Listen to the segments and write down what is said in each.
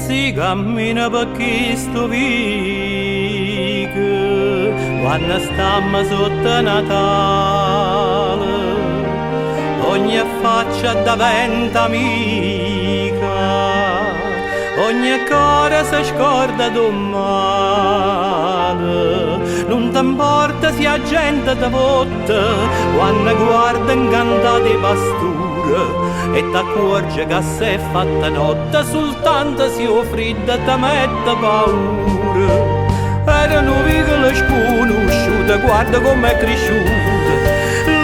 Si cammina per questo vico quando stiamo sotto Natale, ogni faccia diventa amica, ogni cuore si scorda domani. Non ti importa se la gente ti vota quando guarda incantate i pastori e ti accorge che si è fatta notte, soltanto se ho freddo ti mette paura. Erano piccole sconosciute, guarda com'è cresciuta,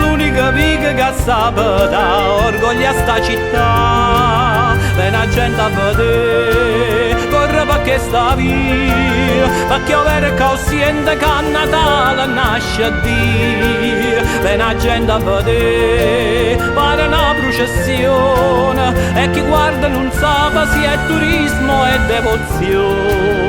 l'unica amica che sapeva orgoglio a sta città. Viene la gente a vedere, corre perché sta via, perché ovvero cosciente che a Natale nasce Dio. Viene la gente a vedere, pare una processione, e chi guarda non sa se è turismo e devozione.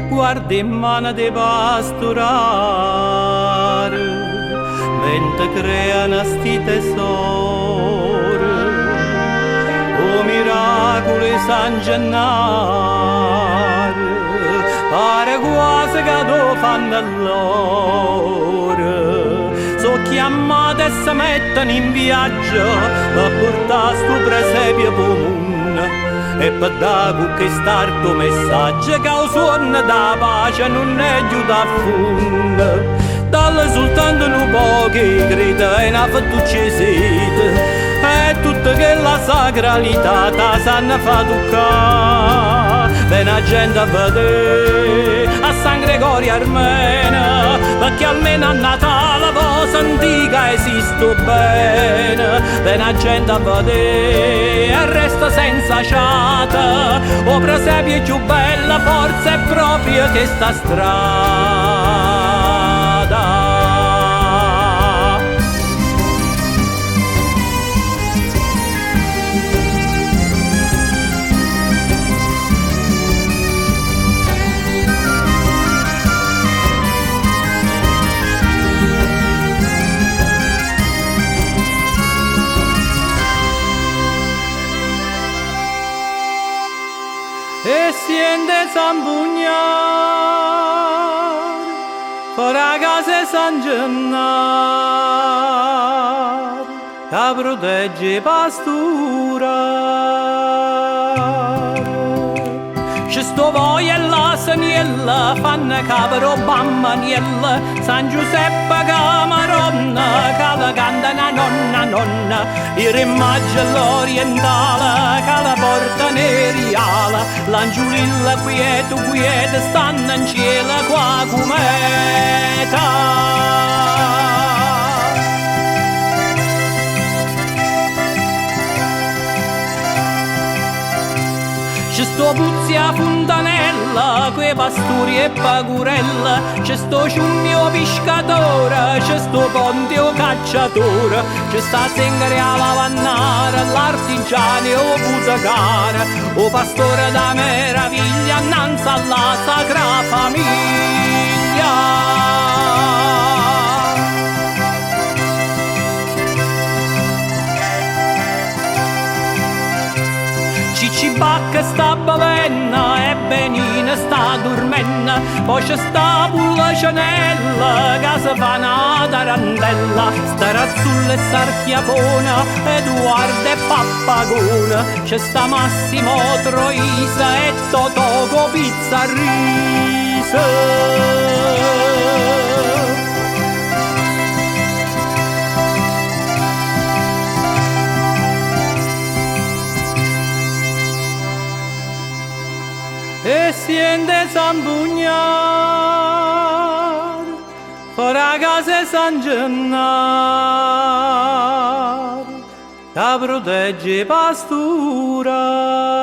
Guarda in mano di pastorare mentre creano sti tesori, o miracoli San Gennaro, pare quasi che lo fanno loro. So chiamate e si mettono in viaggio per portare sto presepio comune e per dare qualche starto messaggio che il suono da pace non è giù da fondo. Dalle soltanto un po' che crede e una fettuccia sete e tutta quella sacralità ta sanno fa toccare. Viene la gente a vedere a San Gregorio Armeno, perché almeno a Natale cosa antica esiste bene. Viene la gente a vedere e resta senza ciata, o presepio è più bella, forse è proprio questa strada. E siente San Pugnar, fora casa San Gennaro, che protegge pastura. Ci sto voi e la Saniella, fanno capro bammaniella, San Giuseppe Camaronna, che la cantano nonna nonna, il rimaggio l'orientale, che la porta neriala, l'angiulilla quiete, stanno in cielo qua cometa. C'è sto Puzzi a Fontanella, quei pastori e pagurella, c'è sto Ciummio pescatore, c'è sto Pontio cacciatore, c'è sta Sengare a lavannara, l'artigiano o pusacare, o pastore da meraviglia, annanzi alla sacra famiglia. Cicibacca sta bavenna e Benina sta dormenna, poi c'è sta Pullacianella che si fa una tarantella, sta Razzulla e Sarchiapona, Edoardo e Pappagona, c'è sta Massimo Troisa e Totoco Pizzarrisa. E siente San Pugnar, casa San Gennaro, ta protegge pastura.